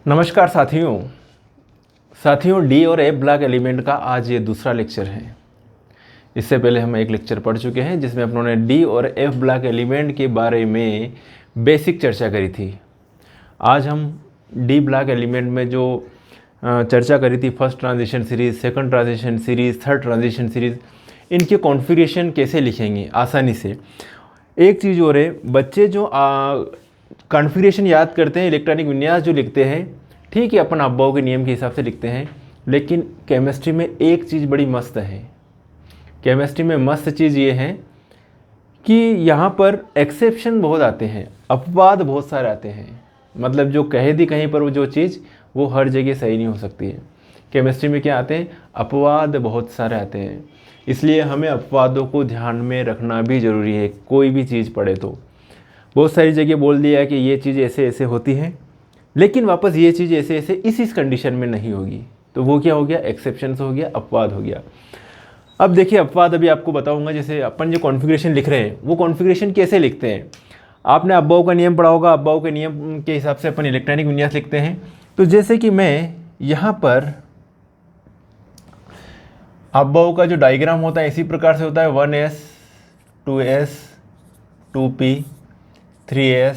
नमस्कार साथियों डी और एफ ब्लॉक एलिमेंट का आज ये दूसरा लेक्चर है। इससे पहले हम एक लेक्चर पढ़ चुके हैं जिसमें अपनों ने डी और एफ ब्लॉक एलिमेंट के बारे में बेसिक चर्चा करी थी। आज हम डी ब्लॉक एलिमेंट में जो चर्चा करी थी, first transition series, second transition series, third transition series, इनके कॉन्फ़िगरेशन कैसे लिखेंगे आसानी से। एक चीज़ और है, बच्चे जो कॉन्फ़िगरेशन याद करते हैं, इलेक्ट्रॉनिक विन्यास जो लिखते हैं, ठीक है, अपन अब्बाउ के नियम के हिसाब से लिखते हैं, लेकिन केमिस्ट्री में एक चीज़ बड़ी मस्त है। केमिस्ट्री में मस्त चीज़ ये है कि यहाँ पर एक्सेप्शन बहुत आते हैं, अपवाद बहुत सारे आते हैं। मतलब जो कह दी कहीं पर वो जो चीज़ वो हर जगह सही नहीं हो सकती है। केमिस्ट्री में क्या आते हैं? अपवाद बहुत सारे आते हैं। इसलिए हमें अपवादों को ध्यान में रखना भी ज़रूरी है। कोई भी चीज़ पढ़े तो बहुत सारी जगह बोल दिया है कि ये चीज़ ऐसे ऐसे होती है, लेकिन वापस ये चीज़ ऐसे ऐसे इस कंडीशन में नहीं होगी, तो वो क्या हो गया? एक्सेप्शंस हो गया, अपवाद हो गया। अब देखिए अपवाद अभी आपको बताऊंगा। जैसे अपन जो कॉन्फ़िगरेशन लिख रहे हैं वो कॉन्फ़िगरेशन कैसे लिखते हैं। आपने अब्बाउ का नियम पढ़ा होगा। अब्बाउ के नियम के हिसाब से अपन इलेक्ट्रॉनिक विन्यास लिखते हैं। तो जैसे कि मैं यहाँ पर अब्बाउ का जो डायग्राम होता है इसी प्रकार से होता है। 1s 2s 2p 3s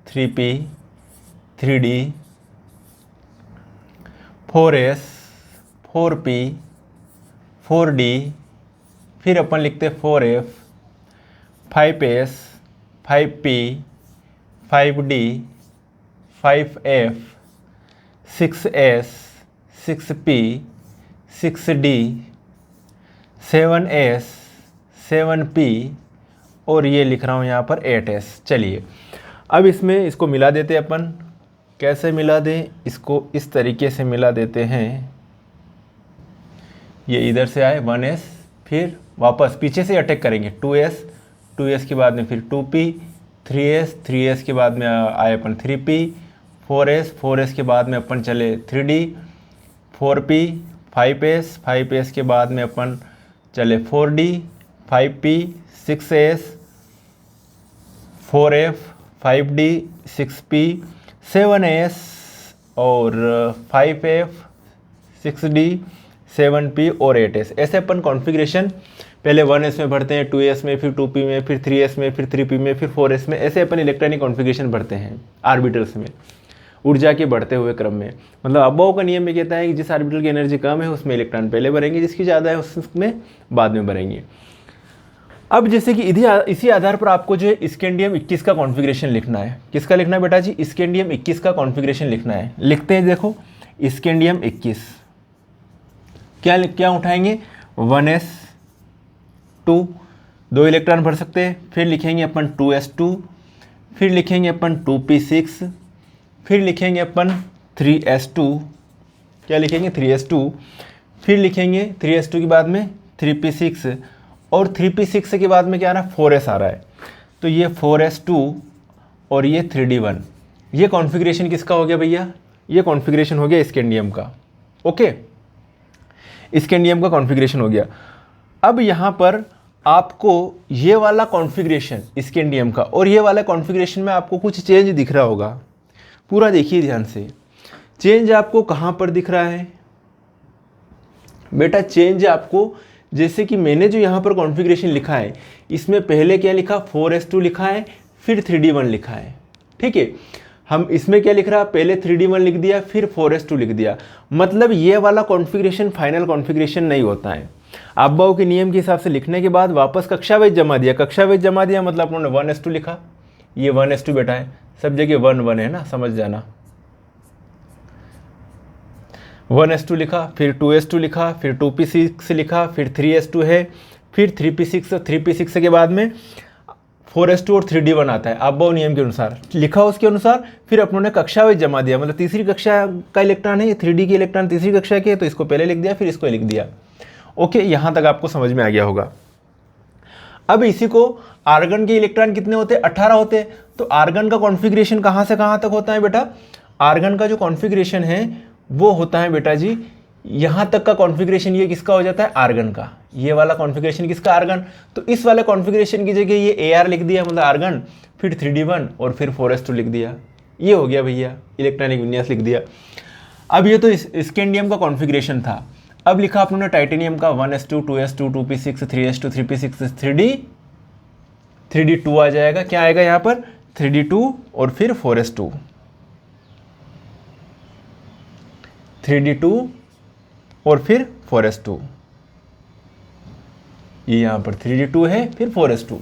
3p 3d 4s 4p 4d, फिर अपन लिखते 4f 5s 5p 5d 5f 6s 6p 6d 7s 7p और ये लिख रहा हूँ यहाँ पर 8s। चलिए अब इसको मिला देते हैं अपन। कैसे मिला दें? इसको इस तरीके से मिला देते हैं। ये इधर से आए 1s, फिर वापस पीछे से अटैक करेंगे 2s, 2s के बाद में फिर 2p 3s, 3s के बाद में आए अपन 3p 4s, 4s के बाद में अपन चले 3d 4p 5s, 5s के बाद में अपन चले 4d 5p 6s 4f 5d 6p 7s और 5f 6d 7p और 8s। ऐसे अपन कॉन्फ़िगरेशन पहले 1s में भरते हैं, 2s में, फिर 2p में, फिर 3s में, फिर 3p में, फिर 4s में। ऐसे अपन इलेक्ट्रॉनिक कॉन्फ़िगरेशन भरते हैं आर्बिटल्स में, ऊर्जा के बढ़ते हुए क्रम में। मतलब अब्बाउ का नियम में कहता है कि जिस आर्बिटल की एनर्जी कम है उसमें इलेक्ट्रॉन पहले भरेंगे, जिसकी ज़्यादा है उसमें बाद में भरेंगे। अब जैसे कि इसी आधार पर आपको जो है स्कैंडियम 21 का कॉन्फ़िगरेशन लिखना है। किसका लिखना है बेटा जी? स्कैंडियम 21 का कॉन्फ़िगरेशन लिखना है। लिखते हैं, देखो स्कैंडियम 21 क्या उठाएंगे? 1s 2 2 इलेक्ट्रॉन भर सकते हैं, फिर लिखेंगे अपन 2s2, फिर लिखेंगे अपन 2p6, फिर लिखेंगे अपन 3s2। क्या लिखेंगे? 3s2, फिर लिखेंगे 3s2 के बाद में 3p6 और 3p6 के बाद में क्या आ रहा है? 4s आ रहा है। तो ये 4s2 और ये 3d1। ये कॉन्फ़िगरेशन किसका हो गया भैया? ये कॉन्फ़िगरेशन हो गया स्कैंडियम का। ओके, स्कैंडियम का कॉन्फ़िगरेशन हो गया। अब यहाँ पर आपको ये वाला कॉन्फ़िगरेशन स्कैंडियम का और ये वाला कॉन्फ़िगरेशन में आपको कुछ चेंज दिख रहा होगा। पूरा देखिए ध्यान से। चेंज आपको कहाँ पर दिख रहा है बेटा? चेंज आपको, जैसे कि मैंने जो यहाँ पर कॉन्फ़िगरेशन लिखा है इसमें पहले क्या लिखा? 4s2 लिखा है, फिर 3d1 लिखा है। ठीक है, हम इसमें क्या लिख रहा है? पहले 3d1 लिख दिया, फिर 4s2 लिख दिया। मतलब ये वाला कॉन्फ़िगरेशन फाइनल कॉन्फ़िगरेशन नहीं होता है। अब्बाउ के नियम के हिसाब से लिखने के बाद वापस कक्षा वाइज जमा दिया। कक्षा वाइज जमा दिया मतलब उन्होंने 1s2 लिखा। ये 1s2 बेटा है, सब जगह 1 1 है ना, समझ जाना। 1s2 लिखा, फिर 2s2 लिखा, फिर 2p6 लिखा, फिर 3s2 है, फिर 3p6, 3p6 के बाद में 4s2 और 3d1 आता है अब्बाउ नियम के अनुसार। लिखा उसके अनुसार, फिर अपनों ने कक्षा वाइज जमा दिया। मतलब तीसरी कक्षा का इलेक्ट्रॉन है, ये 3d की इलेक्ट्रॉन तीसरी कक्षा के है, तो इसको पहले लिख दिया, फिर इसको लिख दिया। ओके, यहाँ तक आपको समझ में आ गया होगा। अब इसी को आर्गन के इलेक्ट्रॉन कितने होते हैं? 18 होते हैं। तो आर्गन का कॉन्फ़िगरेशन कहाँ से कहाँ तक होता है बेटा? आर्गन का जो कॉन्फ़िगरेशन है वो होता है बेटा जी यहाँ तक का कॉन्फ़िगरेशन ये किसका हो जाता है? आर्गन का। ये वाला कॉन्फ़िगरेशन किसका? आर्गन। तो इस वाले कॉन्फ़िगरेशन की जगह ये AR लिख दिया, मतलब आर्गन, फिर 3d1 और फिर 4s2 लिख दिया। ये हो गया भैया, इलेक्ट्रॉनिक विन्यास लिख दिया। अब ये तो स्कैंडियम का कॉन्फ़िगरेशन था। अब लिखा आप लोगों ने टाइटेनियम का 1s2 2s2 2p6 3s2 3p6 3d2 आ जाएगा। क्या आएगा यहाँ पर 3d2 और फिर 4s2, 3d2 और फिर 4s2, ये यहाँ पर 3d2 है फिर 4s2।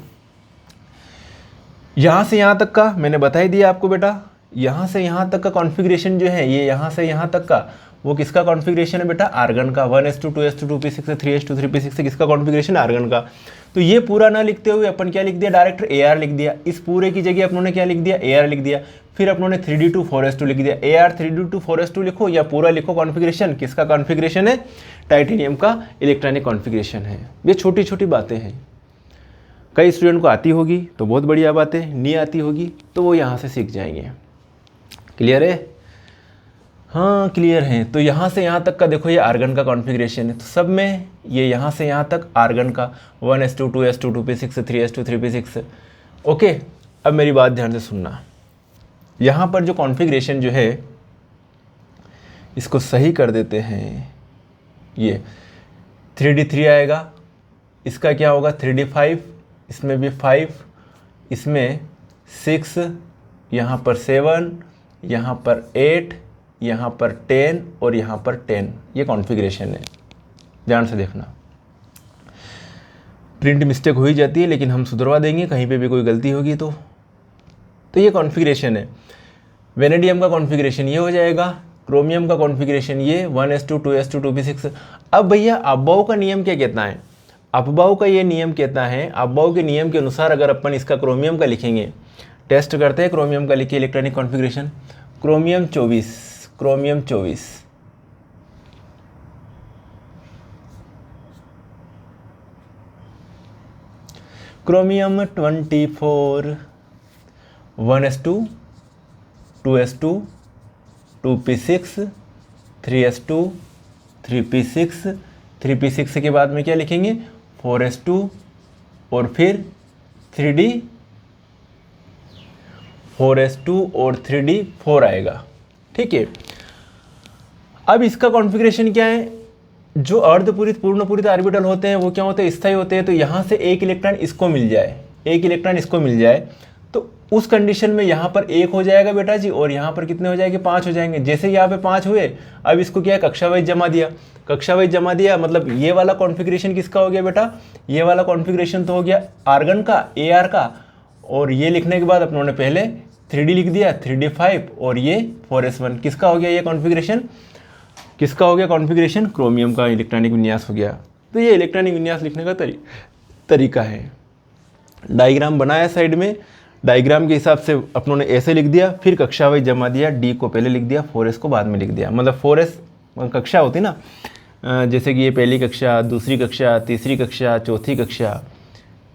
यहाँ से यहाँ तक का मैंने बता ही दिया आपको बेटा, यहाँ से यहाँ तक का कॉन्फ़िगरेशन जो है ये यहाँ से यहाँ तक का वो किसका कॉन्फ़िगरेशन है बेटा, आर्गन का। 1s2 2s2 2p6 3s2 3p6 किसका कॉन्फ़िगरेशन, आर्गन का। तो ये पूरा ना लिखते हुए अपन क्या लिख दिया, डायरेक्ट AR लिख दिया। इस पूरे की जगह अपनों ने क्या लिख दिया, AR लिख दिया। फिर अपनों ने 3d2 4s2 लिख दिया। AR 3d2 4s2 लिखो या पूरा लिखो कॉन्फ़िगरेशन, किसका कॉन्फ़िगरेशन है, टाइटेनियम का इलेक्ट्रॉनिक कॉन्फ़िगरेशन है। ये छोटी छोटी बातें हैं, कई स्टूडेंट को आती होगी तो बहुत बढ़िया बात है, नहीं आती होगी तो वो यहाँ से सीख जाएंगे। क्लियर है, हाँ क्लियर है। तो यहाँ से यहाँ तक का देखो ये आर्गन का कॉन्फ़िगरेशन है, तो सब में ये यहाँ से यहाँ तक आर्गन का 1s2 2s2 2p6 3s2 3p6। Okay, अब मेरी बात ध्यान से सुनना। यहाँ पर जो कॉन्फ़िगरेशन जो है इसको सही कर देते हैं। ये 3d3 आएगा, इसका क्या होगा 3d5, इसमें भी 5, इसमें 6, यहाँ पर 7, यहाँ पर 8, यहाँ पर 10 और यहाँ पर 10। ये कॉन्फ़िगरेशन है, ध्यान से देखना। प्रिंट मिस्टेक हो ही जाती है लेकिन हम सुधरवा देंगे कहीं पे भी कोई गलती होगी तो ये कॉन्फ़िगरेशन है। वेनेडियम का कॉन्फ़िगरेशन ये हो जाएगा, क्रोमियम का कॉन्फ़िगरेशन ये 1s2 2s2 2p6। अब भैया अबव का नियम क्या कहता है, अबव का ये नियम कहता है, अबव के नियम के अनुसार अगर अपन इसका क्रोमियम का लिखेंगे, टेस्ट करते हैं क्रोमियम का, लिखिए electronic configuration chromium 24, chromium 24, chromium 24, 1s2 2s2 2p6 3s2 3p6, 3p6 के बाद में क्या लिखेंगे 4s2 और फिर 3d 4s2 और 3d 4 आएगा। ठीक है, अब इसका कॉन्फ़िगरेशन क्या है, जो अर्धपूरित पूर्णपूरित ऑर्बिटल होते हैं वो क्या होते हैं, स्थायी होते हैं। तो यहाँ से एक इलेक्ट्रॉन इसको मिल जाए, एक इलेक्ट्रॉन इसको मिल जाए तो उस कंडीशन में यहाँ पर 1 हो जाएगा बेटा जी, और यहाँ पर कितने हो जाएंगे 5 हो जाएंगे। जैसे यहाँ पे 5 हुए, अब इसको क्या है कक्षा वाइज जमा दिया, कक्षा वाइज जमा दिया, मतलब ये वाला कॉन्फ़िगरेशन किसका हो गया बेटा, ये वाला कॉन्फ़िगरेशन तो हो गया आर्गन का, AR का। और ये लिखने के बाद अपनों ने पहले 3d लिख दिया, 3d5 और ये 4s1, किसका हो गया ये कॉन्फ़िगरेशन, किसका हो गया कॉन्फ़िगरेशन, क्रोमियम का इलेक्ट्रॉनिक विन्यास हो गया। तो ये इलेक्ट्रॉनिक विन्यास लिखने का तरीका है। डायग्राम बनाया साइड में, डायग्राम के हिसाब से अपनों ने ऐसे लिख दिया, फिर कक्षा वाइज जमा दिया, D को पहले लिख दिया, 4s को बाद में लिख दिया। मतलब 4s कक्षा होती ना, जैसे कि ये पहली कक्षा, दूसरी कक्षा, तीसरी कक्षा, चौथी कक्षा,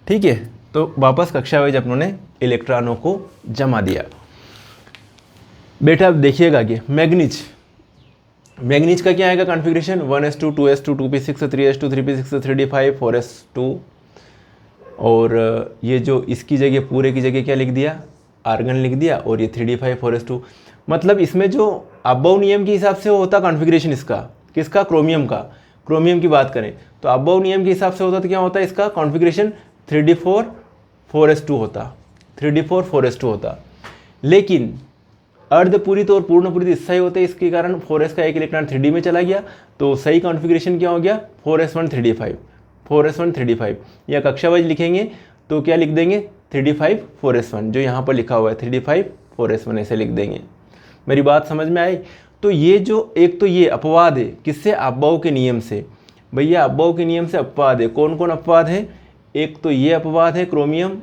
ठीक है। तो वापस कक्षा वाइज अपनों ने इलेक्ट्रॉनों को जमा दिया। बेटा अब देखिएगा कि मैग्नीज, मैग्नीज का क्या आएगा configuration 1s2 2s2 2p6 3s2 3p6 3d5 4s2, और ये जो इसकी जगह पूरे की जगह क्या लिख दिया, आर्गन लिख दिया, और ये 3d5 4s2। मतलब इसमें जो अबव नियम के हिसाब से होता कॉन्फ़िगरेशन इसका, किसका, क्रोमियम का। क्रोमियम की बात करें तो अबव नियम के हिसाब से होता तो क्या होता है इसका कॉन्फ़िगरेशन 3d4 4s2 होता, 3d4 4s2 होता। लेकिन अर्धपूरित और पूर्णपूरित स्थायी होते, इसके कारण 4s का एक इलेक्ट्रॉन 3d में चला गया, तो सही कॉन्फ़िगरेशन क्या हो गया 4s1 3d5, 4s1 3d5। या कक्षा वाइज लिखेंगे तो क्या लिख देंगे 3d5 4s1, जो यहाँ पर लिखा हुआ है 3d5 4s1 ऐसे लिख देंगे। मेरी बात समझ में आई। तो ये जो एक तो ये अपवाद है, किससे, अबव के नियम से। भैया अबव के नियम से अपवाद है, कौन कौन अपवाद है, एक तो ये अपवाद है, क्रोमियम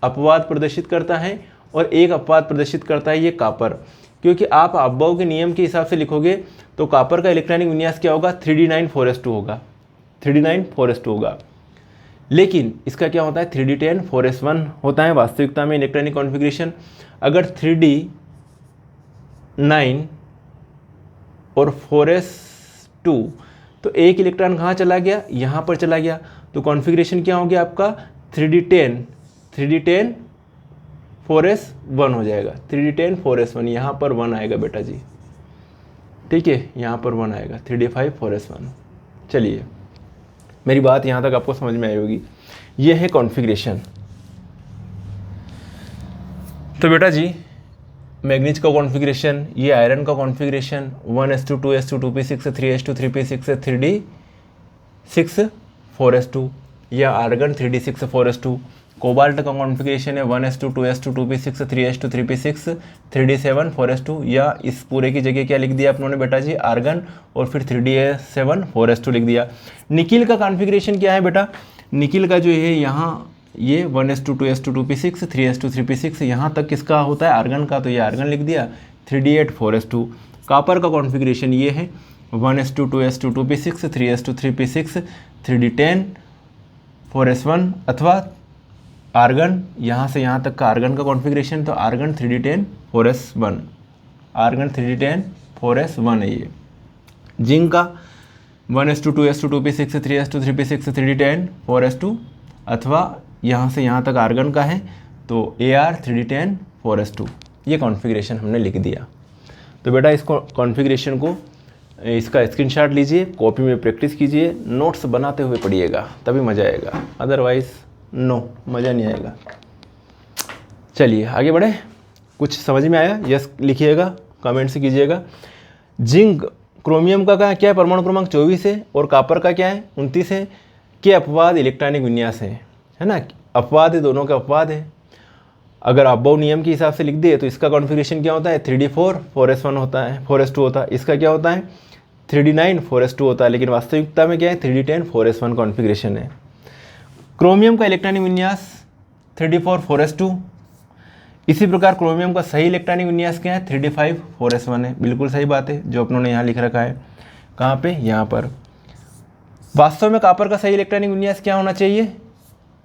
अपवाद प्रदर्शित करता है, और एक अपवाद प्रदर्शित करता है ये कॉपर। क्योंकि आप अबव के नियम के हिसाब से लिखोगे तो कॉपर का इलेक्ट्रॉनिक विन्यास क्या होगा 3d9 4s2 होगा, 3d9 4s2 होगा। लेकिन इसका क्या होता है 3d10 4s1 होता है वास्तविकता में इलेक्ट्रॉनिक कॉन्फ़िगरेशन। अगर 3d9 और 4s2 तो एक इलेक्ट्रॉन कहाँ चला गया, यहाँ पर चला गया, तो कॉन्फ़िगरेशन क्या हो गया आपका 3d10 4s1 हो जाएगा, 3d10 4s1, यहाँ पर 1 आएगा बेटा जी, ठीक है, यहाँ पर 1 आएगा, 3d5 4s1। चलिए, मेरी बात यहाँ तक आपको समझ में आई होगी। ये है कॉन्फ़िगरेशन। तो बेटा जी मैग्नीज का कॉन्फ़िगरेशन, ये आयरन का configuration 1s2 2s2 2p6 3s2 3p6 3d6 4s2, या आर्गन 3d6 4s2। कोबाल्ट का कॉन्फ़िगरेशन है 1s2 2s2 2p6 3s2 3p6 3d7 4s2, या इस पूरे की जगह क्या लिख दिया अपनों ने बेटा जी, आर्गन, और फिर 3d7 4s2 लिख दिया। निकिल का कॉन्फ़िगरेशन क्या है बेटा, निकिल का जो है यहाँ ये 1s2 2s2 2p6 3s2 3p6 यहाँ तक किसका होता है, आर्गन का, तो ये आर्गन लिख दिया, 3d8 4s2। कापर का कॉन्फ़िगरेशन ये है 1s2 2s2 2p6 3s2 3p6 3d10 4s1, अथवा आर्गन यहाँ से यहाँ तक का आर्गन का कॉन्फ़िगरेशन, तो argon 3d10 4s1, argon 3d10 4s1 है ये। जिंक का 1s2 2s2 2p6 3s2 3p6 3d10 4s2, अथवा यहाँ से यहाँ तक आर्गन का है, तो AR 3d10 4s2। ये कॉन्फ़िगरेशन हमने लिख दिया। तो बेटा इस कॉन्फ़िगरेशन को, इसका स्क्रीनशॉट लीजिए, कॉपी में प्रैक्टिस कीजिए, नोट्स बनाते हुए पढ़िएगा, तभी मज़ा आएगा, अदरवाइज़ नो, मज़ा नहीं आएगा। चलिए आगे बढ़े। कुछ समझ में आया? यस लिखिएगा, कमेंट से कीजिएगा। जिंक क्रोमियम का क्या है, परमाणु क्रमांक 24 है, और कापर का क्या है 29 है, के अपवाद इलेक्ट्रॉनिक विन्यास है ना, अपवाद है, दोनों का अपवाद है। अगर अबव नियम के हिसाब से लिख दिए तो इसका कॉन्फ़िगरेशन क्या होता है, 3d4 4s1 होता है, 4s2 होता है। इसका क्या होता है, 3d9 4s2 होता है, लेकिन वास्तविकता में क्या है, 3d10 4s1 कॉन्फ़िगरेशन है। क्रोमियम का इलेक्ट्रॉनिक विन्यास 3d4 4s2। इसी प्रकार क्रोमियम का सही इलेक्ट्रॉनिक विन्यास क्या है, 3d5 4s1 है। बिल्कुल सही बात है जो अपनों ने यहाँ लिख रखा है। कहाँ पे, यहाँ पर। वास्तव में कापर का सही इलेक्ट्रॉनिक विन्यास क्या होना चाहिए,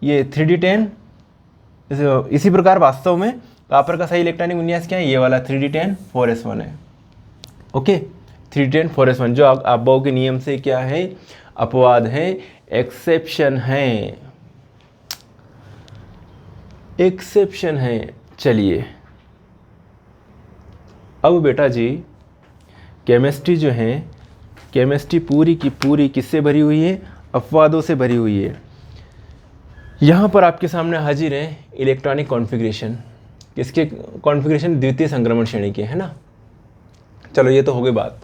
ये 3d10। इसी प्रकार वास्तव में कापर का सही इलेक्ट्रॉनिक विन्यास क्या है, ये वाला 3d10 4s1 है। ओके, 3d10 4s1 जो अबव के नियम से क्या है, अपवाद है, एक्सेप्शन है, एक्सेप्शन है। चलिए अब बेटा जी केमिस्ट्री जो है, केमिस्ट्री पूरी की पूरी किससे भरी हुई है, अपवादों से भरी हुई है। यहाँ पर आपके सामने हाजिर है इलेक्ट्रॉनिक कॉन्फ़िगरेशन, किसके कॉन्फ़िगरेशन, द्वितीय संक्रमण श्रेणी के, है ना। चलो ये तो हो गई बात।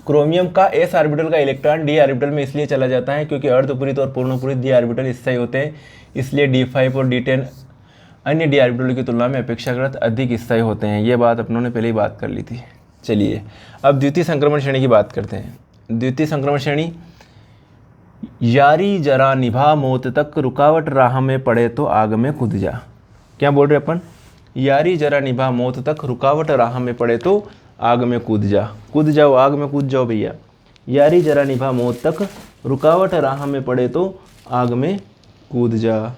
क्रोमियम का s ऑर्बिटल का इलेक्ट्रॉन d ऑर्बिटल में इसलिए चला जाता है क्योंकि अर्धपूरित और पूर्णपूरित d ऑर्बिटल स्थायी होते हैं, इसलिए d5 और d10 अन्य d ऑर्बिटल की तुलना में अपेक्षाकृत अधिक स्थायी होते हैं। ये बात अपनों ने पहले ही बात कर ली थी। चलिए अब द्वितीय संक्रमण श्रेणी की बात करते हैं। द्वितीय संक्रमण श्रेणी, यारी जरा निभा मौत तक, रुकावट राह में पड़े तो आग में कूद जा। क्या बोल रहे अपन, यारी जरा निभा मौत तक, रुकावट राह में पड़े तो आग में कूद जा। कूद जाओ, आग में कूद जाओ भैया। यारी जरा निभा मौत तक, रुकावट राह में पड़े तो आग में कूद जा।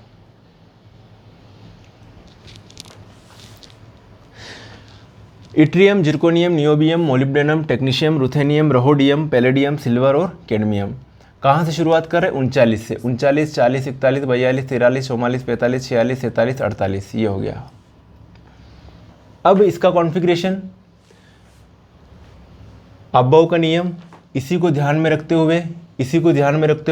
Yttrium, zirconium, niobium, molybdenum, technetium, ruthenium, rhodium, palladium, silver और कैडमियम। कहाँ से शुरुआत कर रहे हैं, 39 से। 39 40 41 42 43 44 45 46 47 48, ये हो गया। अब इसका कॉन्फ़िगरेशन, अबव का नियम, इसी को ध्यान में रखते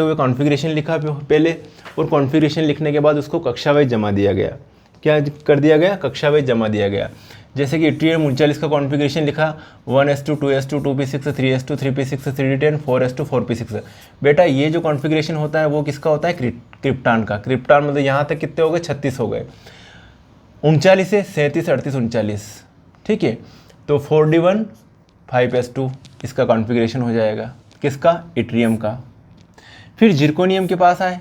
हुए कॉन्फ़िगरेशन लिखा पहले, और कॉन्फ़िगरेशन लिखने के बाद उसको कक्षा वाइज जमा दिया गया। क्या कर दिया गया, कक्षा वाइज जमा दिया गया। जैसे कि इट्रियम 39 का कॉन्फ़िगरेशन लिखा 1s2 2s2 2p6 3s2 3p6 3d10 4s2 4p6। बेटा ये जो कॉन्फ़िगरेशन होता है वो किसका होता है, क्रिप्टॉन का। क्रिप्टॉन मतलब यहाँ तक कितने हो गए, 36 हो गए। 39 से 37 38 39, ठीक है। तो 4d1 5s2 इसका कॉन्फ़िगरेशन हो जाएगा, किसका, इट्रियम का। फिर जिर्कोनियम के पास आए।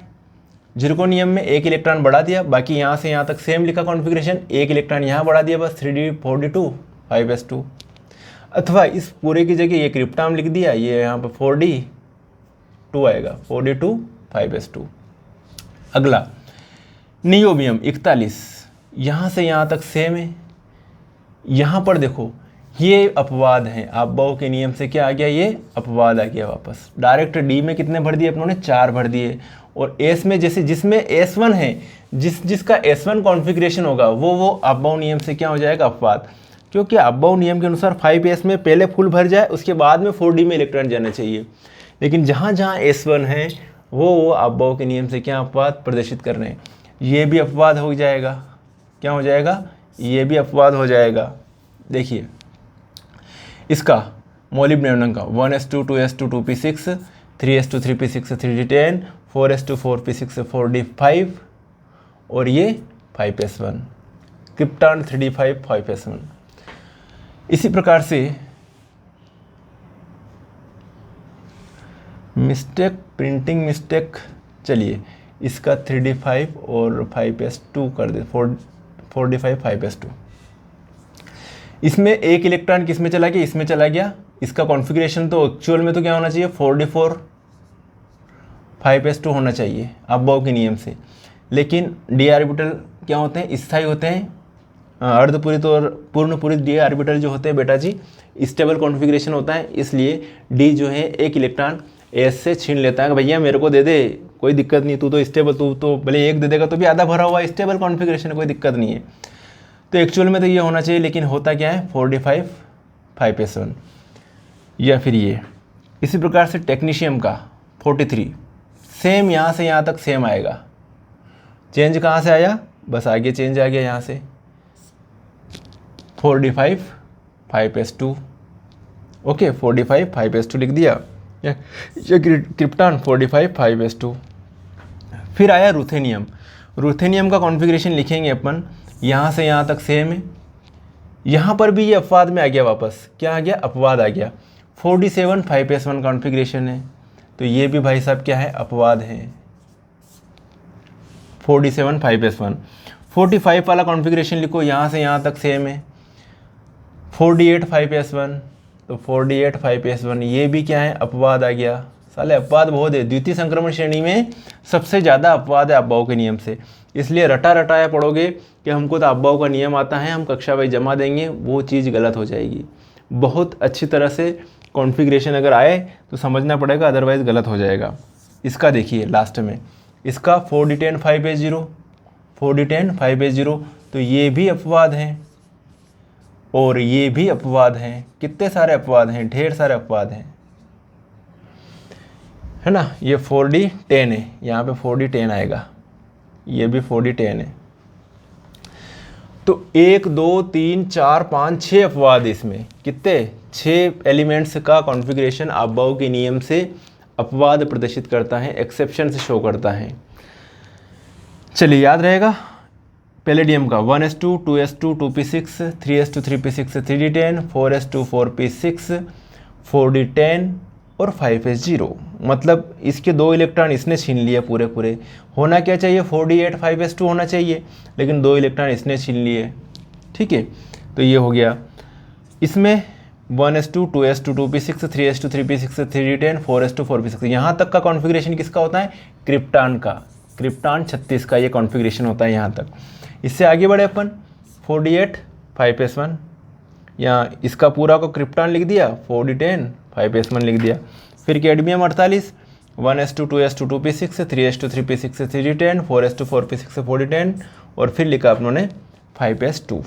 जिर्कोनियम में एक इलेक्ट्रॉन बढ़ा दिया, बाकी यहाँ से यहाँ तक सेम लिखा कॉन्फ़िगरेशन, एक इलेक्ट्रॉन यहाँ बढ़ा दिया बस, 3d 4d2 5s2। अथवा इस पूरे की जगह ये क्रिप्टॉन लिख दिया, ये यहाँ पर 4d2 आएगा, 4d2 5s2। अगला नियोबियम 41, यहाँ से यहाँ तक सेम है। यहाँ पर देखो, ये अपवाद हैं। अबॉव के नियम से क्या आ गया, ये अपवाद आ गया वापस। डायरेक्ट डी में कितने भर दिए अपनों ने, 4 भर दिए। और एस में जैसे जिसमें S1 है, जिसका S1 कॉन्फ़िगरेशन होगा वो अबॉव नियम से क्या हो जाएगा, अपवाद। क्योंकि अबॉव नियम के अनुसार 5s में पहले फुल भर जाए, उसके बाद में 4d में इलेक्ट्रॉन जाना चाहिए। लेकिन जहाँ जहाँ S1 है वो अबॉव के नियम से क्या अपवाद प्रदर्शित कर रहे हैं। ये भी अपवाद हो जाएगा, क्या हो जाएगा, ये भी अपवाद हो जाएगा। देखिए इसका मोलिब्डेनम का 1s2 2s2 2p6 3s2 3p6 3d10 4s2 4p6 4d5 और ये 5s1 क्रिप्टॉन 3d5 5s1। इसी प्रकार से मिस्टेक, प्रिंटिंग मिस्टेक, चलिए इसका 3d5 और 5s2 कर दे, 4d5 5s2। इसमें एक इलेक्ट्रॉन किस में चला गया, इसमें चला गया। इसका कॉन्फ़िगरेशन तो एक्चुअल में तो क्या होना चाहिए, 4d4 5s2 होना चाहिए अबॉव के नियम से। लेकिन डी ऑर्बिटल क्या होते हैं, स्थायी होते हैं। अर्धपूरित और पूर्णपूरित डी ऑर्बिटल जो होते हैं बेटा जी, स्टेबल कॉन्फ़िगरेशन होता है। इसलिए डी जो है एक इलेक्ट्रॉन एस से छीन लेता है कि भैया मेरे को दे दे, कोई दिक्कत नहीं, तू तो स्टेबल, तू तो भले एक दे देगा तो भी आधा भरा हुआ स्टेबल कॉन्फ़िगरेशन है, कोई दिक्कत नहीं है। तो एक्चुअल में तो ये होना चाहिए, लेकिन होता क्या है 4d5 5s1 या फिर ये। इसी प्रकार से टेक्नीशियम का 43 सेम, यहाँ से यहाँ तक सेम आएगा। चेंज कहाँ से आया, बस आगे चेंज आ गया यहाँ से 4d5 5s2। Okay 4d5 5s2 लिख दिया, ये क्रिप्टॉन 4d5 5s2। फिर आया रूथेनियम। रूथेनियम का कॉन्फ़िगरेशन लिखेंगे अपन, यहाँ से यहाँ तक सेम है। यहाँ पर भी ये अपवाद में आ गया वापस, क्या आ गया, अपवाद आ गया। 4d7 5s1 कॉन्फ़िगरेशन है, तो ये भी भाई साहब क्या है, अपवाद है। 4d7 5s1। 45 वाला कॉन्फ़िगरेशन लिखो, यहाँ से यहाँ तक सेम है। 4d8 5s1, तो 4d8 5s1 ये भी क्या है, अपवाद आ गया। साले अपवाद बहुत है, द्वितीय संक्रमण श्रेणी में सबसे ज़्यादा अपवाद है अबॉव के नियम से। इसलिए रटा रटाया पढ़ोगे कि हमको तो अबॉव का नियम आता है, हम कक्षा वाइज जमा देंगे, वो चीज़ गलत हो जाएगी। बहुत अच्छी तरह से कॉन्फ़िगरेशन अगर आए तो समझना पड़ेगा, अदरवाइज़ गलत हो जाएगा। इसका देखिए लास्ट में, इसका 4d10 5s0, 4d10 5s0, तो ये भी अपवाद हैं और ये भी अपवाद हैं। कितने सारे अपवाद हैं, ढेर सारे अपवाद हैं, है ना। ये 4d10 है, यहाँ पे 4d10 आएगा, ये भी 4d10 है। तो 1 2 3 4 5 6 अपवाद इसमें, कितने, 6 एलिमेंट्स का कॉन्फ़िगरेशन अबॉव के नियम से अपवाद प्रदर्शित करता है, एक्सेप्शन से शो करता है। चलिए याद रहेगा। पैलेडियम का 1s2 2s2 2p6 3s2 3p6 3d10 4s2 4p6 4d10 और 5s0। मतलब इसके 2 इलेक्ट्रॉन इसने छीन लिए पूरे। होना क्या चाहिए, 4d8 5s2 होना चाहिए, लेकिन 2 इलेक्ट्रॉन इसने छीन लिए। ठीक है, तो ये हो गया। इसमें 1s2 2s2 2p6 3s2 3p6 3d10 4s2 4p6, यहाँ तक का कॉन्फ़िगरेशन किसका होता है, क्रिप्टॉन का। क्रिप्टॉन 36 का ये कॉन्फ़िगरेशन होता है यहाँ तक। इससे आगे बढ़े अपन 4d8 5s1, यहाँ इसका पूरा को क्रिप्टॉन लिख दिया, 4d10 5s1 लिख दिया। फिर cadmium 48 1s2 2s2 2p6 3s2 3p6 3d10 4s2 4p6 4d10 और फिर लिखा अपनों ने 5s2,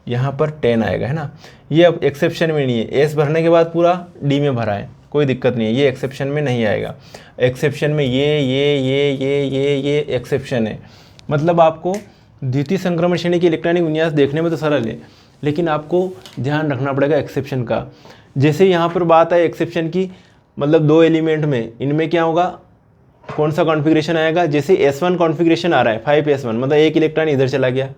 यहाँ पर 10 आएगा, है ना। ये अब एक्सेप्शन में नहीं है, एस भरने के बाद पूरा डी में भरा है, कोई दिक्कत नहीं है, ये एक्सेप्शन में नहीं आएगा। एक्सेप्शन में ये एक्सेप्शन है। मतलब आपको द्वितीय संक्रमण श्रेणी की इलेक्ट्रॉनिक विन्यास देखने में तो सरल है, लेकिन आपको ध्यान रखना पड़ेगा एक्सेप्शन का। जैसे यहाँ पर बात है एक्सेप्शन की, मतलब 2 एलिमेंट में, इनमें क्या होगा, कौन सा कॉन्फ़िगरेशन आएगा। जैसे S1 कॉन्फ़िगरेशन आ रहा है 5s1, मतलब एक इलेक्ट्रॉन इधर चला गया,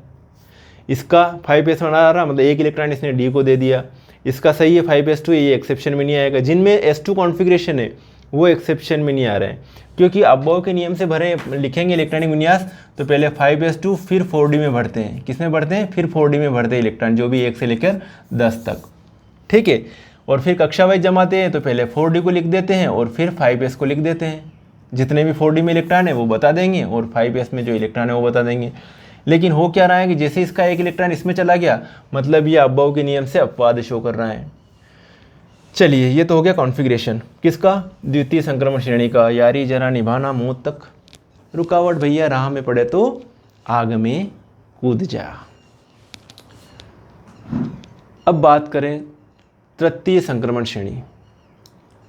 इसका 5s1 आ रहा, मतलब एक इलेक्ट्रॉन इसने डी को दे दिया। इसका सही है 5s2, ये एक्सेप्शन में नहीं आएगा। जिनमें S2 कॉन्फ़िगरेशन है वो एक्सेप्शन में नहीं आ रहे हैं, क्योंकि अबॉव के नियम से भरे लिखेंगे इलेक्ट्रॉनिक विन्यास तो पहले 5s2 फिर 4d में भरते हैं। किस में भरते हैं, फिर 4d में भरते हैं इलेक्ट्रॉन, जो भी 1 से लेकर 10 तक। ठीक है, और फिर कक्षा वाइज जमाते हैं तो पहले 4d को लिख देते हैं और फिर 5s को लिख देते हैं। जितने भी 4d में इलेक्ट्रॉन है वो बता देंगे और 5s में जो इलेक्ट्रॉन है वो बता देंगे। लेकिन हो क्या रहा है कि जैसे इसका एक इलेक्ट्रॉन इसमें चला गया, मतलब ये अब्बाव के नियम से अपवाद शो कर रहा है। चलिए, ये तो हो गया कॉन्फ़िगरेशन किसका, द्वितीय संक्रमण श्रेणी का। यारी जरा निभाना मौत तक, रुकावट भैया राह में पड़े तो आग में कूद जा। अब बात करें तृतीय संक्रमण श्रेणी।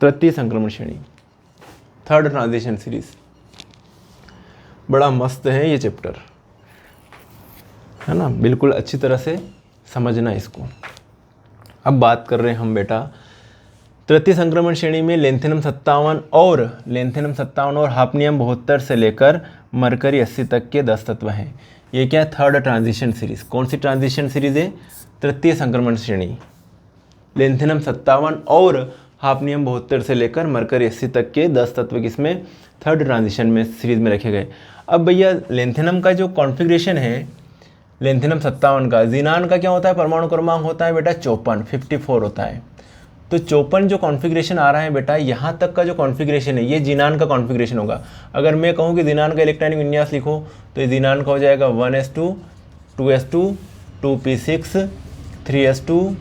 तृतीय संक्रमण श्रेणी, थर्ड ट्रांजिशन सीरीज, बड़ा मस्त है ये चैप्टर, है ना, बिल्कुल अच्छी तरह से समझना इसको। अब बात कर रहे हैं हम बेटा तृतीय संक्रमण श्रेणी में लेंथेनम 57 और हाफनियम 72 से लेकर मरकरी 80 तक के 10 तत्व हैं। ये क्या है, थर्ड ट्रांजिशन सीरीज। कौन सी ट्रांजिशन सीरीज है, तृतीय संक्रमण श्रेणी। लेंथेनम 57 और हाफनियम 72 से लेकर मरकरी 80 तक के 10 तत्व किसमें, थर्ड ट्रांजिशन में सीरीज में रखे गए। अब भैया लेंथेनम का जो कॉन्फ़िगरेशन है, लेंथेनम 57 का, जिनान का क्या होता है, परमाणु क्रमांक होता है बेटा 54 होता है। तो 54 जो कॉन्फ़िगरेशन आ रहा है बेटा, यहाँ तक का जो कॉन्फ़िगरेशन है ये जिनान का कॉन्फ़िगरेशन होगा। अगर मैं कहूँ कि जिनान का इलेक्ट्रॉनिक विन्यास लिखो तो ये जिनान का हो जाएगा 1s2 2s2 2p6 3s2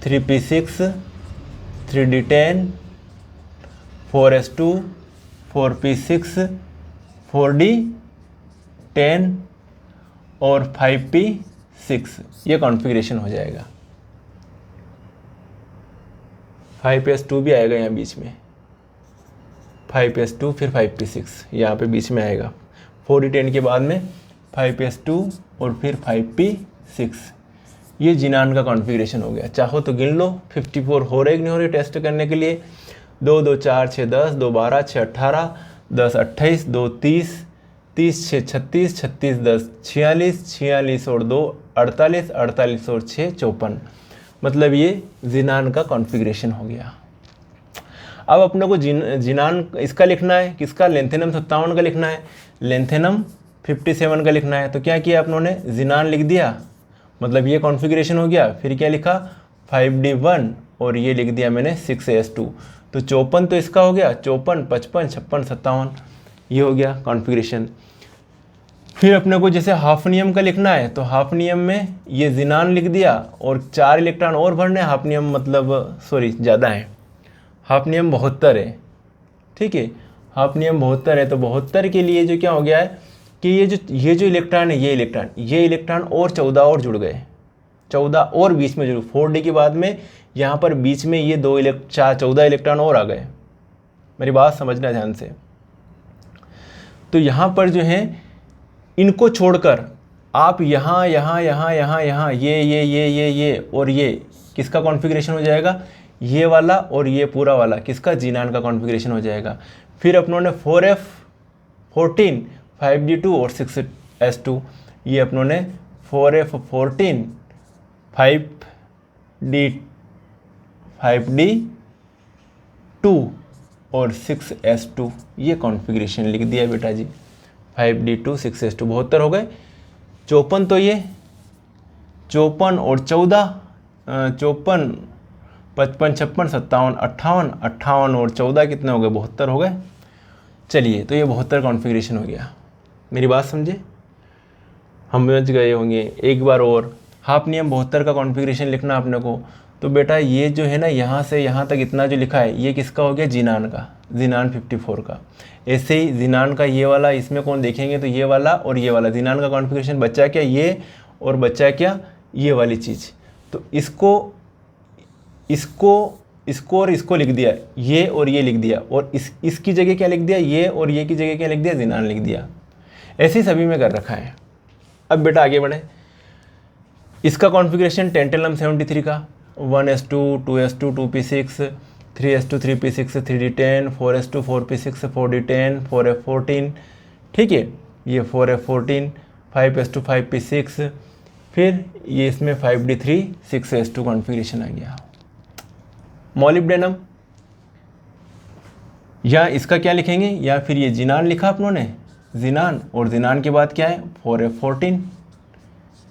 3p6 3d10 4s2 4p6 4d10 और 5p6, ये कॉन्फ़िगरेशन हो जाएगा। 5s2 भी आएगा यहाँ बीच में, 5s2 फिर 5p6 यहाँ पे बीच में आएगा। 4d10 के बाद में 5s2 और फिर 5p6, ये जिनान का कॉन्फ़िगरेशन हो गया। चाहो तो गिन लो 54 हो रहे कि नहीं हो रहे टेस्ट करने के लिए। 2 2 4 6 10, 2 12 6 18, 10 28, 2 30, 30 6 36, 36 10 46, 46 और 2 48, 48 और 6 54, मतलब ये जिनान का कॉन्फ़िगरेशन हो गया। अब अपने को जिनान इसका लिखना है, किसका, लेंथेनम 57 का लिखना है, लेंथेनम 57 का लिखना है। तो क्या किया अपनों ने, जिनान लिख दिया, मतलब ये कॉन्फ़िगरेशन हो गया। फिर क्या लिखा, 5d1 और ये लिख दिया मैंने 6s2। तो 54 तो इसका हो गया, 54 55 56 57, ये हो गया कॉन्फ़िगरेशन। फिर अपने को जैसे हाफनियम का लिखना है तो हाफनियम में ये जिनान लिख दिया और 4 इलेक्ट्रॉन और भरने। हाफनियम मतलब सॉरी ज़्यादा है, हाफनियम 72 है, ठीक है, हाफनियम 72 है। तो 72 के लिए जो क्या हो गया है कि ये जो इलेक्ट्रॉन है, ये इलेक्ट्रॉन और 14 और जुड़ गए, 14 और बीच में जुड़, 4d के बाद में यहाँ पर बीच में ये 14 इलेक्ट्रॉन और आ गए। मेरी बात समझना ध्यान से। तो यहाँ पर जो है इनको छोड़कर आप यहाँ ये और ये किसका कॉन्फ़िगरेशन हो जाएगा, ये वाला और ये पूरा वाला किसका, जिनान का कॉन्फ़िगरेशन हो जाएगा। फिर अपनों ने 4f14 5d2 और 6s2, ये अपनों ने 4f14 5d2 और 6s2, ये कॉन्फ़िगरेशन लिख दिया बेटा जी। 5d2 6s2 72 हो गए। 54 तो ये 54 और 14 54 55 56 57 58 58 और 14 कितने हो गए, 72 हो गए। चलिए, तो ये 72 कॉन्फ़िगरेशन हो गया। मेरी बात समझे, हम समझ गए होंगे। एक बार और, हाफनियम 72 का कॉन्फ़िगरेशन लिखना अपने को। तो बेटा ये जो है ना, यहाँ से यहाँ तक इतना जो लिखा है, ये किसका हो गया, जिनान का, जिनान 54 का। ऐसे ही जिनान का ये वाला, इसमें कौन देखेंगे तो ये वाला और ये वाला, जिनान का कॉन्फ़िगरेशन बचा क्या, ये और बचा क्या, ये वाली चीज़। तो इसको और इसको लिख दिया, ये और ये लिख दिया, और इसकी जगह क्या लिख दिया, ये और ये की जगह क्या लिख दिया, जिनान लिख दिया। ऐसे ही सभी में कर रखा है। अब बेटा आगे बढ़े। इसका कॉन्फ़िगरेशन टेंटेनम 73 का 1s2 2s2 2p6 3s2 3p6 3d10 4s2 4p6 4d10 4f14, ठीक है, ये 4f14 5s2 5p6, फिर ये इसमें 5d3 6s2 कॉन्फ़िगरेशन आ गया। मॉलिब्डेनम, या इसका क्या लिखेंगे, या फिर ये जिनान लिखा अपनों ने, जिनान, और जिनान के बाद क्या है 4f14,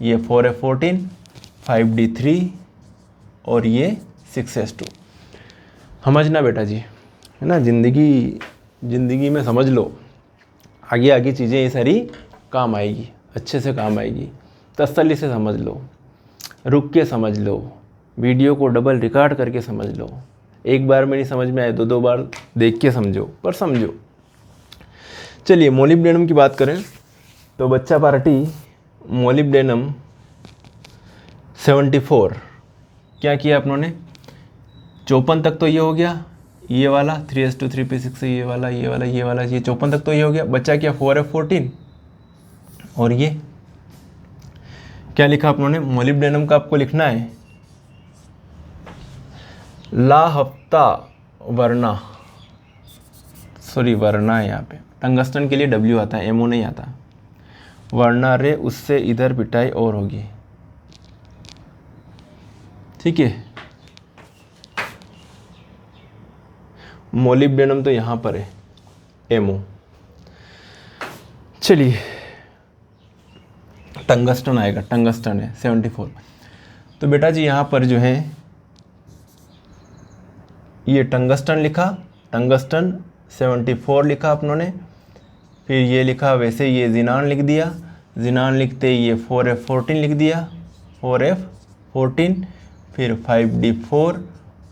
ये 4f14 5d3 और ये 6s2। समझना बेटा जी, है ना, ज़िंदगी में समझ लो, आगे चीज़ें ये सारी काम आएगी। अच्छे से काम आएगी। तसल्ली से समझ लो, रुक के समझ लो, वीडियो को डबल रिकॉर्ड करके समझ लो। एक बार में नहीं समझ में आए, 2 बार देख के समझो, पर समझो। चलिए मोलिब्डेनम की बात करें तो बच्चा पार्टी मोलिब्डेनम 74 क्या किया अपनों ने, 54 तक तो ये हो गया, ये वाला 3s2 3p6, ये वाला ये 54 तक तो ये हो गया। बच्चा क्या 4f14 और ये क्या लिखा अपनों ने, मोलिब्डेनम का आपको लिखना है ला हफ्ता वरना, सॉरी वरना है यहाँ पे, टंगस्टन के लिए W आता है, MO नहीं आता, वरना रे उससे इधर पिटाई और होगी। ठीक है, मोलिब्डेनम तो यहाँ पर है MO। चलिए टंगस्टन आएगा, टंगस्टन है 74। तो बेटा जी यहाँ पर जो है ये टंगस्टन लिखा, टंगस्टन 74 लिखा अपनों ने, फिर ये लिखा वैसे ये जिनान लिख दिया, जिनान लिखते ये 4f14 लिख दिया, 4f14, फिर 5d4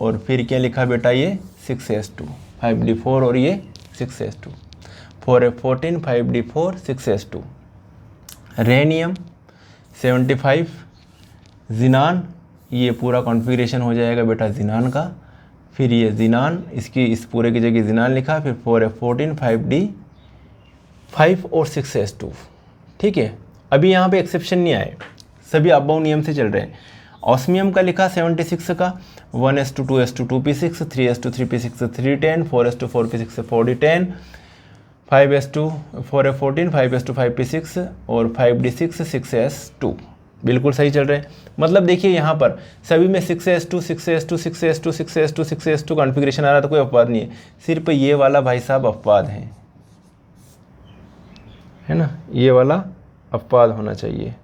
और फिर क्या लिखा बेटा ये 6s2, 5d4 और ये 6s2, 4f14 5d4 6s2। Rhenium 75, जिनान, ये पूरा कॉन्फ़िगरेशन हो जाएगा बेटा जिनान का, फिर ये जिनान, इसकी इस पूरे की जगह जिनान लिखा, फिर 4f14 5d5 और 6s2। ठीक है, अभी यहाँ पे एक्सेप्शन नहीं आए, सभी अबाउ नियम से चल रहे हैं। ऑस्मियम का लिखा 76 का 1s2 2s2 2p6 3s2 3p6 310 4s2 4p6 4d10 5s2 4f14 5s2 5p6 और 5d6 6s2, बिल्कुल सही चल रहे हैं। मतलब देखिए यहाँ पर सभी में 6s2 6s2 6s2 6s2 6s2 configuration आ रहा, तो कोई अपवाद नहीं है, सिर्फ ये वाला भाई साहब अपवाद है ना, ये वाला अपवाद होना चाहिए।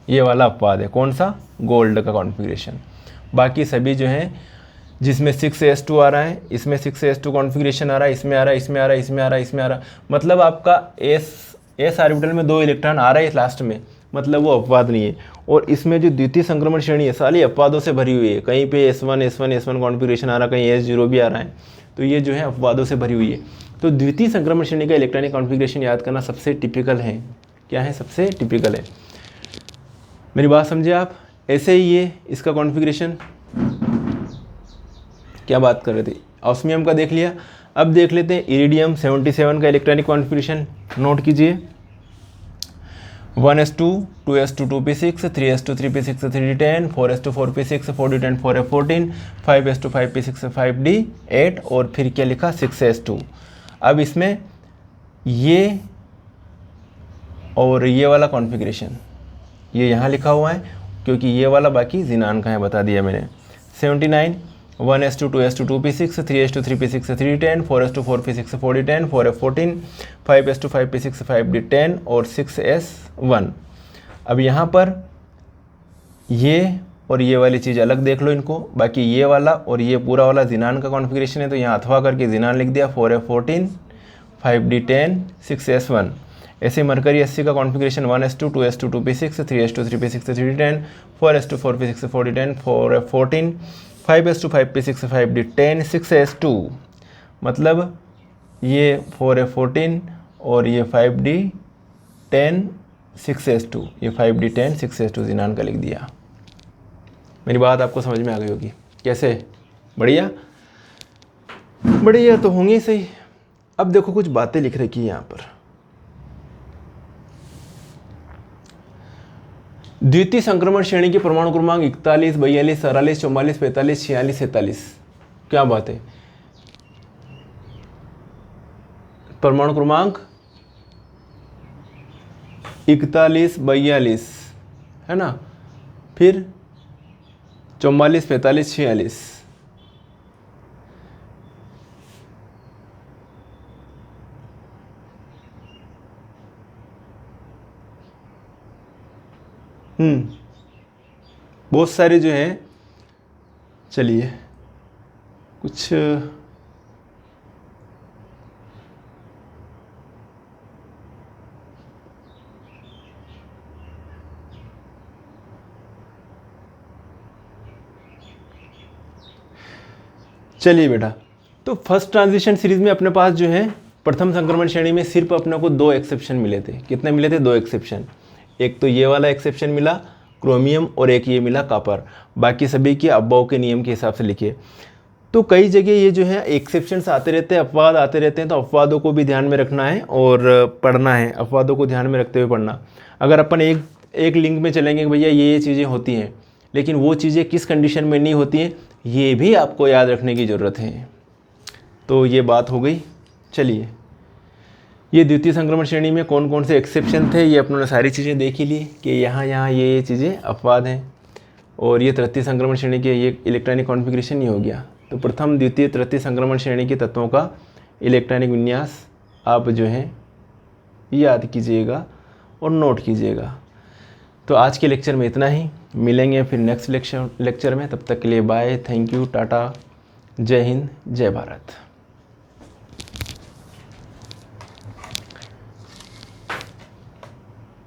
ये वाला अपवाद है, कौन सा, गोल्ड का कॉन्फ़िगरेशन। बाकी सभी जो हैं जिसमें 6s2 आ रहा है, इसमें 6s2 कॉन्फ़िगरेशन आ रहा है, इसमें आ रहा है, इसमें आ रहा है, इसमें आ रहा है, इसमें आ रहा है, मतलब आपका s ऑर्बिटल में 2 इलेक्ट्रॉन आ रहा है लास्ट में, मतलब वो अपवाद नहीं है। और इसमें जो द्वितीय संक्रमण श्रेणी है सारी अपवादों से भरी हुई है, कहीं पे s1 कॉन्फ़िगरेशन आ रहा है, कहीं s0 भी आ रहा है, तो ये जो है अपवादों से भरी हुई है। तो द्वितीय संक्रमण श्रेणी का इलेक्ट्रॉनिक कॉन्फ़िगरेशन याद करना सबसे टिपिकल है। क्या है, सबसे टिपिकल है। मेरी बात समझे आप। ऐसे ही ये इसका कॉन्फ़िगरेशन, क्या बात कर रहे थे, ऑस्मियम का देख लिया। अब देख लेते हैं इरिडियम 77 का इलेक्ट्रॉनिक कॉन्फ़िगरेशन, नोट कीजिए 1s2 2s2 2p6 3s2 3p6 3d10 4s2 4p6 4d10 4f14 5s2 5p6 5d8 और फिर क्या लिखा 6s2। अब इसमें ये और ये वाला कॉन्फ़िगरेशन ये यहाँ लिखा हुआ है, क्योंकि ये वाला बाकी जिनान का है, बता दिया मैंने। 79 1s2 2s2 2p6 3s2 3p6 3d10 4s2 4p6 4d10 4f14 5s2 5p6 5d10 और 6s1। अब यहाँ पर ये और ये वाली चीज़ अलग देख लो इनको, बाकी ये वाला और ये पूरा वाला जिनान का कॉन्फ़िगरेशन है, तो यहाँ अथवा करके जिनान लिख दिया 4f14 5d10 6s1। ऐसे मरकरी 80 का configuration 1s2 2s2 2p6 3s2 3p6 3d10 4s2 4p6 4d10 4f14 5s2 5p6 5d10 6s2, मतलब ये 4f14 और ये 5d10 6s2, ये 5d10 6s2 जिनान का लिख दिया। मेरी बात आपको समझ में आ गई होगी। कैसे, बढ़िया, बढ़िया तो होंगी सही। अब देखो कुछ बातें लिख रखी है यहाँ पर। द्वितीय संक्रमण श्रेणी के परमाणु क्रमांक 41 42 44 44 45 46 47। क्या बात है, परमाणु क्रमांक 41 42 है ना, फिर 44 45 46। बहुत सारे जो हैं, चलिए कुछ चलिए बेटा, तो फर्स्ट ट्रांजिशन सीरीज में अपने पास जो है प्रथम संक्रमण श्रेणी में सिर्फ अपने को 2 एक्सेप्शन मिले थे। कितने मिले थे? 2 एक्सेप्शन। एक तो ये वाला एक्सेप्शन मिला क्रोमियम और एक ये मिला कॉपर। बाकी सभी के अब्बाओ के नियम के हिसाब से लिखिए। तो कई जगह ये जो है एक्सेप्शंस आते रहते हैं, अपवाद आते रहते हैं, तो अपवादों को भी ध्यान में रखना है और पढ़ना है। अपवादों को ध्यान में रखते हुए पढ़ना। अगर अपन एक लिंक में चलेंगे कि भैया ये चीज़ें होती हैं, लेकिन वो चीज़ें किस कंडीशन में नहीं होती हैं, ये भी आपको याद रखने की ज़रूरत है। तो ये बात हो गई। चलिए, ये द्वितीय संक्रमण श्रेणी में कौन कौन से एक्सेप्शन थे ये अपनों ने सारी चीज़ें देख ही ली कि यहाँ ये चीज़ें अपवाद हैं। और ये तृतीय संक्रमण श्रेणी के ये इलेक्ट्रॉनिक कॉन्फ़िगरेशन ही हो गया। तो प्रथम, द्वितीय, तृतीय संक्रमण श्रेणी के तत्वों का इलेक्ट्रॉनिक विन्यास आप जो है याद कीजिएगा और नोट कीजिएगा। तो आज के लेक्चर में इतना ही। मिलेंगे फिर नेक्स्ट लेक्चर में। तब तक के लिए बाय, थैंक यू, टाटा, जय हिंद, जय भारत।